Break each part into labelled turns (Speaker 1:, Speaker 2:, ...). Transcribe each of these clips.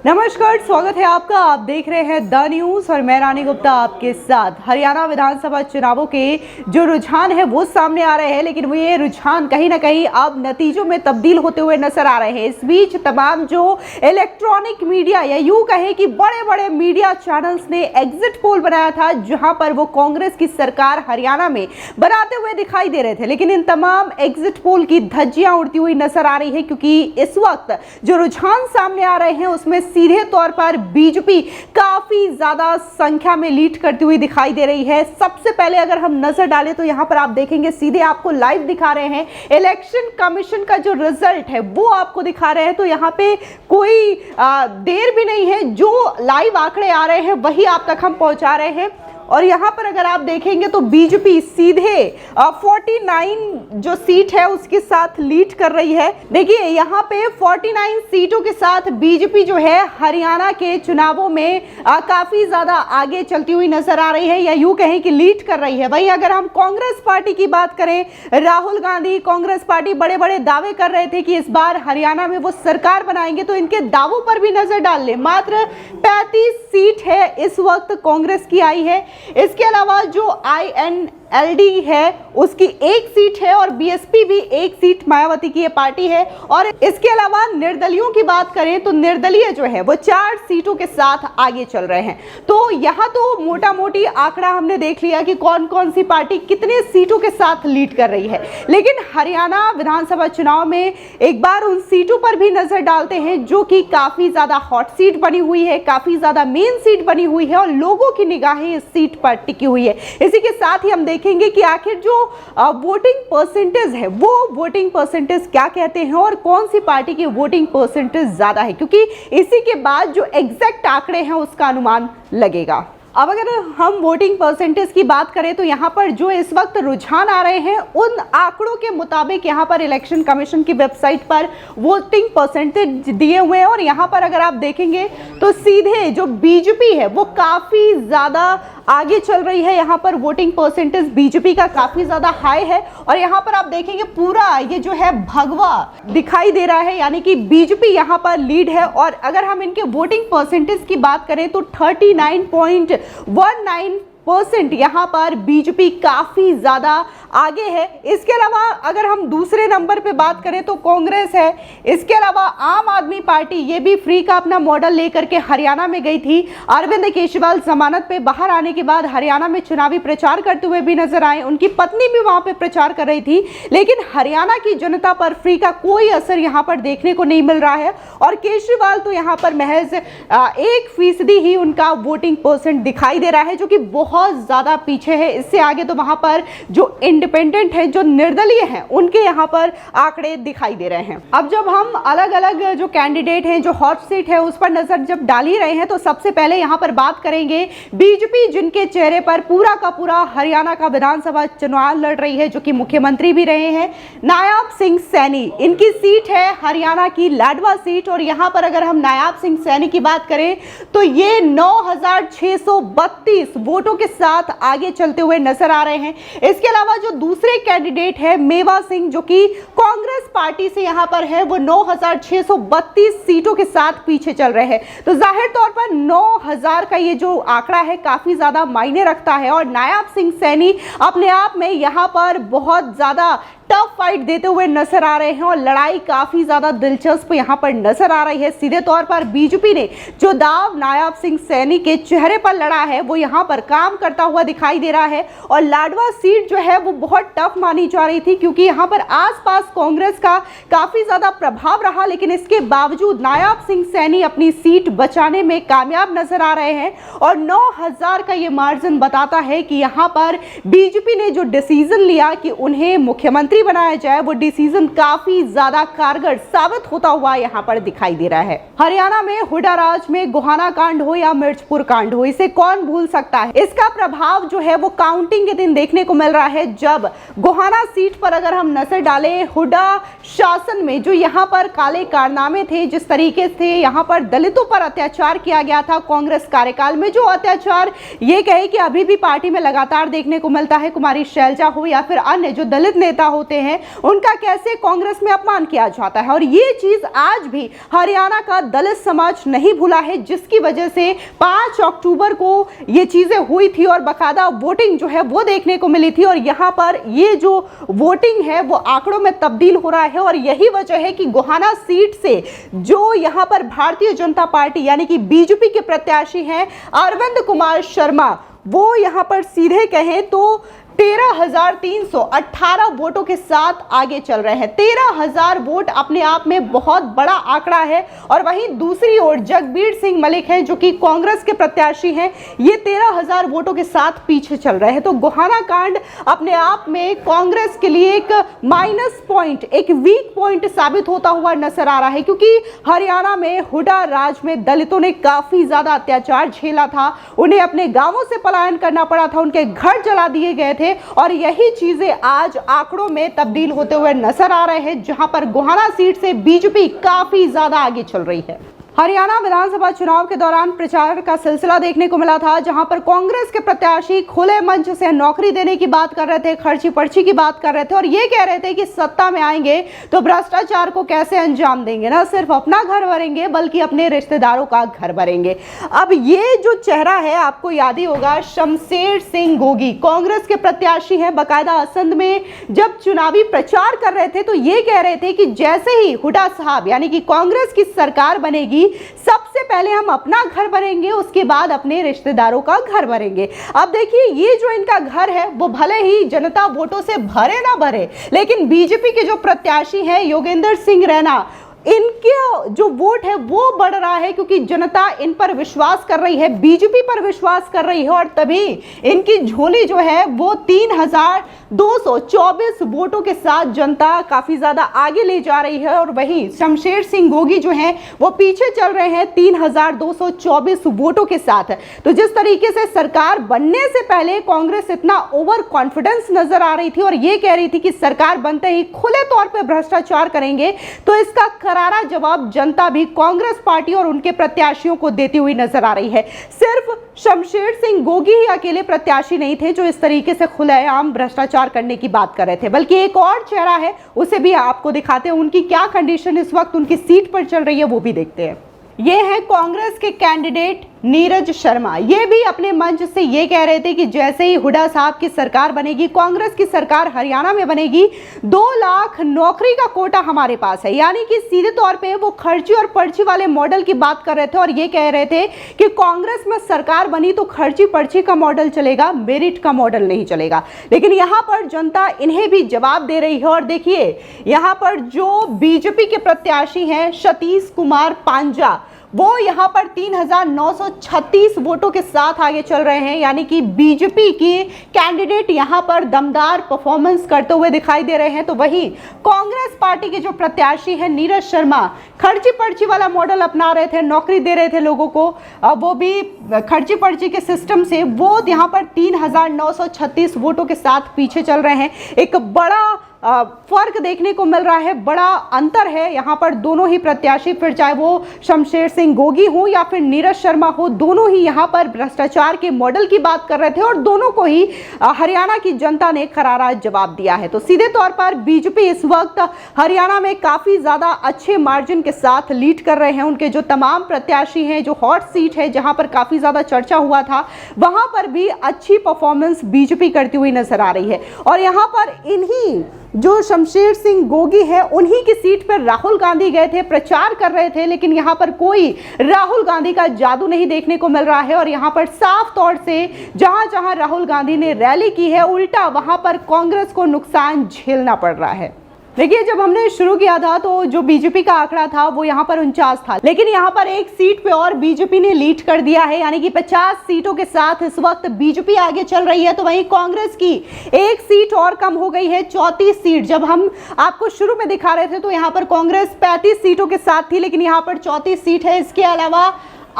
Speaker 1: नमस्कार, स्वागत है आपका। आप देख रहे हैं द न्यूज और मैं रानी गुप्ता आपके साथ। हरियाणा विधानसभा चुनावों के जो रुझान है वो सामने आ रहे हैं, लेकिन वो ये रुझान कहीं ना कहीं अब नतीजों में तब्दील होते हुए नजर आ रहे हैं। इस बीच तमाम जो इलेक्ट्रॉनिक मीडिया या यूं कहे कि बड़े बड़े मीडिया चैनल्स ने एग्जिट पोल बनाया था, जहां पर वो कांग्रेस की सरकार हरियाणा में बनाते हुए दिखाई दे रहे थे। लेकिन इन तमाम एग्जिट पोल की धज्जियां उड़ती हुई नजर आ रही है, क्योंकि इस वक्त जो रुझान सामने आ रहे हैं उसमें सीधे तौर पर बीजेपी काफी ज्यादा संख्या में लीड करती हुई दिखाई दे रही है। सबसे पहले अगर हम नजर डालें तो यहां पर आप देखेंगे, सीधे आपको लाइव दिखा रहे हैं इलेक्शन कमीशन का जो रिजल्ट है वो आपको दिखा रहे हैं। तो यहां पे कोई देर भी नहीं है, जो लाइव आंकड़े आ रहे हैं वही आप तक हम पहुंचा रहे हैं। और यहां पर अगर आप देखेंगे तो बीजेपी सीधे 49 जो सीट है उसके साथ लीड कर रही है। देखिए यहां पे 49 सीटों के साथ बीजेपी जो है हरियाणा के चुनावों में काफी ज्यादा आगे चलती हुई नजर आ रही है, या यूं कहें कि लीड कर रही है। वहीं अगर हम कांग्रेस पार्टी की बात करें, राहुल गांधी कांग्रेस पार्टी बड़े बड़े दावे कर रहे थे कि इस बार हरियाणा में वो सरकार बनाएंगे, तो इनके दावों पर भी नजर डाल ले। मात्र 35 सीट है इस वक्त कांग्रेस की आई है। इसके अलावा जो INLD है उसकी एक सीट है और BSP भी एक सीट, मायावती की ये पार्टी है। और इसके अलावा निर्दलियों की बात करें तो निर्दलीय जो है वो 4 सीटों के साथ आगे चल रहे हैं। तो यहाँ तो मोटा मोटी आंकड़ा हमने देख लिया कि कौन कौन सी पार्टी कितने सीटों के साथ लीड कर रही है। लेकिन हरियाणा विधानसभा चुनाव में एक बार उन सीटों पर भी नजर डालते हैं जो कि काफी ज्यादा हॉट सीट बनी हुई है, काफी ज्यादा मेन सीट बनी हुई है और लोगों की निगाहें इस सीट पर टिकी हुई है। इसी के साथ ही हम देखेंगे कि आखिर जो वोटिंग परसेंटेज है वो वोटिंग परसेंटेज क्या कहते हैं और कौन सी पार्टी की वोटिंग परसेंटेज ज्यादा है, क्योंकि इसी के बाद जो एग्जैक्ट आंकड़े हैं उसका अनुमान लगेगा। अब अगर हम वोटिंग परसेंटेज की बात करें तो यहाँ पर जो इस वक्त रुझान आ रहे हैं उन आंकड़ों के मुताबिक यहाँ पर इलेक्शन कमीशन की वेबसाइट पर वोटिंग परसेंटेज दिए हुए हैं। और यहाँ पर अगर आप देखेंगे तो सीधे जो बीजेपी है वो काफ़ी ज़्यादा आगे चल रही है। यहाँ पर वोटिंग परसेंटेज बीजेपी का काफ़ी ज़्यादा हाई है। और यहाँ पर आप देखेंगे पूरा ये जो है भगवा दिखाई दे रहा है, यानी कि बीजेपी यहाँ पर लीड है। और अगर हम इनके वोटिंग परसेंटेज की बात करें तो 39.19% यहाँ पर बीजेपी काफी ज्यादा आगे है। इसके अलावा अगर हम दूसरे नंबर पे बात करें तो कांग्रेस है। इसके अलावा आम आदमी पार्टी, ये भी फ्री का अपना मॉडल लेकर के हरियाणा में गई थी। अरविंद केजरीवाल जमानत पे बाहर आने के बाद हरियाणा में चुनावी प्रचार करते हुए भी नजर आए। उनकी पत्नी भी वहां पे प्रचार कर रही थी, लेकिन हरियाणा की जनता पर फ्री का कोई असर यहाँ पर देखने को नहीं मिल रहा है। और केजरीवाल तो यहाँ पर महज 1% ही उनका वोटिंग परसेंट दिखाई दे रहा है, जो कि बहुत ज्यादा पीछे है। इससे आगे तो वहां पर जो इंडिपेंडेंट है, जो निर्दलीय हैं, उनके यहाँ पर आंकड़े दिखाई दे रहे हैं। अब जब हम अलग अलग जो कैंडिडेट हैं, जो हॉट सीट है उस पर नजर जब डाल ही रहे हैं, तो सबसे पहले यहाँ पर बात करेंगे बीजेपी, जिनके चेहरे पर पूरा का पूरा हरियाणा का विधानसभा चुनाव लड़ रही है, जो कि मुख्यमंत्री भी रहे हैं, नायाब सिंह सैनी। इनकी सीट है हरियाणा की लाडवा सीट। और यहाँ पर अगर हम नायाब सिंह सैनी की बात करें तो ये 9,632 वोटों के साथ आगे चलते हुए नजर आ रहे हैं। इसके अलावा जो दूसरे कैंडिडेट है मेवा सिंह, जो कि कांग्रेस पार्टी से यहां पर है, वो 9,632 सीटों के साथ पीछे चल रहे हैं। तो जाहिर तौर पर 9,000 का ये जो आंकड़ा है काफी ज्यादा मायने रखता है। और नायाब सिंह सैनी अपने आप में यहां पर बहुत ज्यादा टफ फाइट देते हुए नजर आ रहे हैं और लड़ाई काफी ज्यादा दिलचस्प यहां पर नजर आ रही है। सीधे तौर पर बीजेपी ने जो दाव नायाब सिंह सैनी के चेहरे पर लड़ा है वो यहां पर काम करता हुआ दिखाई दे रहा है। और लाडवा सीट जो है वो बहुत टफ मानी जा रही थी, क्योंकि यहां पर आसपास कांग्रेस का काफी ज्यादा प्रभाव रहा, लेकिन इसके बावजूद नायाब सिंह सैनी अपनी सीट बचाने में कामयाब नजर आ रहे हैं। और 9,000 का ये मार्जिन बताता है कि यहां पर बीजेपी ने जो डिसीजन लिया कि उन्हें मुख्यमंत्री बनाया जाए, वो डिसीजन काफी ज्यादा कारगर साबित होता हुआ यहां पर दिखाई दे रहा है। हरियाणा में हुड्डा राज में गोहाना कांड हो या मिर्चपुर कांड हो, इसे कौन भूल सकता है। इसका प्रभाव जो है वो काउंटिंग के दिन देखने को मिल रहा है, जब गोहाना सीट पर अगर हम नजर डालें, हुड्डा शासन में जो यहाँ पर काले कारनामे थे, जिस तरीके से यहाँ पर दलितों पर अत्याचार किया गया था कांग्रेस कार्यकाल में, जो अत्याचार ये कहे कि अभी भी पार्टी में लगातार देखने को मिलता है, कुमारी शैलजा हो या फिर अन्य जो दलित नेता होते होते हैं उनका कैसे कांग्रेस में अपमान किया जाता है। और ये चीज आज भी हरियाणा का दलित समाज नहीं भूला है, जिसकी वजह से 5 अक्टूबर को ये चीजें हुई थी और बकायदा वोटिंग जो है वो देखने को मिली थी। और यहाँ पर ये जो वोटिंग है वो आंकड़ों में तब्दील हो रहा है और यही वजह है कि गोहाना सीट से जो यहाँ पर भारतीय जनता पार्टी यानी कि बीजेपी के प्रत्याशी हैं अरविंद कुमार शर्मा, वो यहाँ पर सीधे कहें तो 13,318 वोटों के साथ आगे चल रहे हैं। 13,000 वोट अपने आप में बहुत बड़ा आंकड़ा है। और वहीं दूसरी ओर जगबीर सिंह मलिक हैं जो कि कांग्रेस के प्रत्याशी हैं, ये 13,000 वोटों के साथ पीछे चल रहे हैं। तो गोहाना कांड अपने आप में कांग्रेस के लिए एक माइनस पॉइंट, एक वीक पॉइंट साबित होता हुआ नजर आ रहा है, क्योंकि हरियाणा में हुड्डा राज में दलितों ने काफी ज्यादा अत्याचार झेला था, उन्हें अपने गांवों से पलायन करना पड़ा था, उनके घर जला दिए गए थे। और यही चीजें आज आंकड़ों में तब्दील होते हुए नजर आ रहे हैं, जहां पर गोहाना सीट से बीजेपी काफी ज्यादा आगे चल रही है। हरियाणा विधानसभा चुनाव के दौरान प्रचार का सिलसिला देखने को मिला था, जहां पर कांग्रेस के प्रत्याशी खुले मंच से नौकरी देने की बात कर रहे थे, खर्ची पर्ची की बात कर रहे थे और ये कह रहे थे कि सत्ता में आएंगे तो भ्रष्टाचार को कैसे अंजाम देंगे, ना सिर्फ अपना घर भरेंगे बल्कि अपने रिश्तेदारों का घर भरेंगे। अब ये जो चेहरा है आपको याद ही होगा, शमशेर सिंह गोगी कांग्रेस के प्रत्याशी हैं। बाकायदा असंध में जब चुनावी प्रचार कर रहे थे तो ये कह रहे थे कि जैसे ही हुड्डा साहब यानी कि कांग्रेस की सरकार बनेगी सबसे पहले हम अपना घर भरेंगे, उसके बाद अपने रिश्तेदारों का घर भरेंगे। अब देखिए ये जो इनका घर है वो भले ही जनता वोटों से भरे ना भरे, लेकिन बीजेपी के जो प्रत्याशी हैं योगेंद्र सिंह रैना, इनके जो वोट है वो बढ़ रहा है क्योंकि जनता इन पर विश्वास कर रही है, बीजेपी पर विश्वास कर रही है और तभी इनकी झोली जो है वो 3,224 वोटों के साथ जनता काफी ज्यादा आगे ले जा रही है। और वहीं शमशेर सिंह गोगी जो है वो पीछे चल रहे हैं 3,224 वोटों के साथ। तो जिस तरीके से सरकार बनने से पहले कांग्रेस इतना ओवर कॉन्फिडेंस नजर आ रही थी और ये कह रही थी कि सरकार बनते ही खुले तौर पर भ्रष्टाचार करेंगे, तो इसका करारा जवाब जनता भी कांग्रेस पार्टी और उनके प्रत्याशियों को देती हुई नजर आ रही है। सिर्फ शमशेर सिंह गोगी ही अकेले प्रत्याशी नहीं थे जो इस तरीके से खुलेआम भ्रष्टाचार करने की बात कर रहे थे, बल्कि एक और चेहरा है, उसे भी आपको दिखाते हैं। उनकी क्या कंडीशन इस वक्त उनकी सीट पर चल रही है वो भी देखते हैं। ये है कांग्रेस के कैंडिडेट नीरज शर्मा। ये भी अपने मंच से ये कह रहे थे कि जैसे ही हुड्डा साहब की सरकार बनेगी, कांग्रेस की सरकार हरियाणा में बनेगी, 2 लाख नौकरी का कोटा हमारे पास है। यानी कि सीधे तौर पे वो खर्ची और पर्ची वाले मॉडल की बात कर रहे थे और ये कह रहे थे कि कांग्रेस में सरकार बनी तो खर्ची पर्ची का मॉडल चलेगा, मेरिट का मॉडल नहीं चलेगा। लेकिन यहाँ पर जनता इन्हें भी जवाब दे रही है और देखिए यहाँ पर जो बीजेपी के प्रत्याशी हैं सतीश कुमार पांजा, वो यहाँ पर 3,936 वोटों के साथ आगे चल रहे हैं। यानी कि बीजेपी की कैंडिडेट यहाँ पर दमदार परफॉर्मेंस करते हुए दिखाई दे रहे हैं। तो वहीं कांग्रेस पार्टी के जो प्रत्याशी हैं नीरज शर्मा, खर्ची पर्ची वाला मॉडल अपना रहे थे, नौकरी दे रहे थे लोगों को, वो भी खर्ची पर्ची के सिस्टम से, वो यहाँ पर 3,936 वोटों के साथ पीछे चल रहे हैं। एक बड़ा फर्क देखने को मिल रहा है, बड़ा अंतर है यहाँ पर। दोनों ही प्रत्याशी, फिर चाहे वो शमशेर सिंह गोगी हो या फिर नीरज शर्मा हो, दोनों ही यहाँ पर भ्रष्टाचार के मॉडल की बात कर रहे थे और दोनों को ही हरियाणा की जनता ने करारा जवाब दिया है। तो सीधे तौर पर बीजेपी इस वक्त हरियाणा में काफी ज्यादा अच्छे मार्जिन के साथ लीड कर रहे हैं। उनके जो तमाम प्रत्याशी हैं, जो हॉट सीट है जहां पर काफी ज्यादा चर्चा हुआ था, वहां पर भी अच्छी परफॉर्मेंस बीजेपी करती हुई नजर आ रही है। और यहाँ पर इन्हीं जो शमशेर सिंह गोगी है, उन्हीं की सीट पर राहुल गांधी गए थे, प्रचार कर रहे थे, लेकिन यहाँ पर कोई राहुल गांधी का जादू नहीं देखने को मिल रहा है। और यहाँ पर साफ तौर से जहां जहां राहुल गांधी ने रैली की है, उल्टा वहां पर कांग्रेस को नुकसान झेलना पड़ रहा है। देखिए जब हमने शुरू किया था तो जो बीजेपी का आंकड़ा था वो यहाँ पर 49 था, लेकिन यहाँ पर एक सीट पे और बीजेपी ने लीड कर दिया है। यानी कि 50 सीटों के साथ इस वक्त बीजेपी आगे चल रही है। तो वहीं कांग्रेस की एक सीट और कम हो गई है, 34 सीट। जब हम आपको शुरू में दिखा रहे थे तो यहाँ पर कांग्रेस 35 सीटों के साथ थी, लेकिन यहाँ पर 34 सीट है। इसके अलावा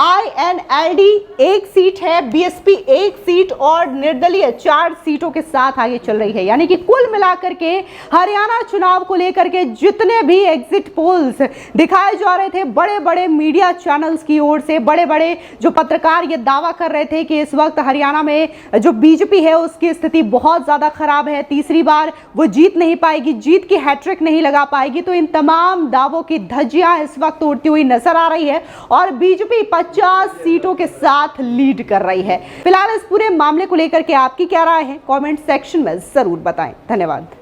Speaker 1: INLD 1 सीट है, BSP 1 सीट और निर्दलीय 4 सीटों के साथ आगे चल रही है। यानी कि कुल मिलाकर के हरियाणा चुनाव को लेकर के जितने भी एग्जिट पोल्स दिखाए जा रहे थे, बड़े बड़े मीडिया चैनल्स की ओर से बड़े बड़े जो पत्रकार ये दावा कर रहे थे कि इस वक्त हरियाणा में जो बीजेपी है उसकी स्थिति बहुत ज्यादा खराब है, तीसरी बार वो जीत नहीं पाएगी, जीत की हैट्रिक नहीं लगा पाएगी। तो इन तमाम दावों की धज्जियां इस वक्त उड़ती हुई नजर आ रही है और बीजेपी 50 सीटों के साथ लीड कर रही है। फिलहाल इस पूरे मामले को लेकर के आपकी क्या राय है, कमेंट सेक्शन में जरूर बताएं। धन्यवाद।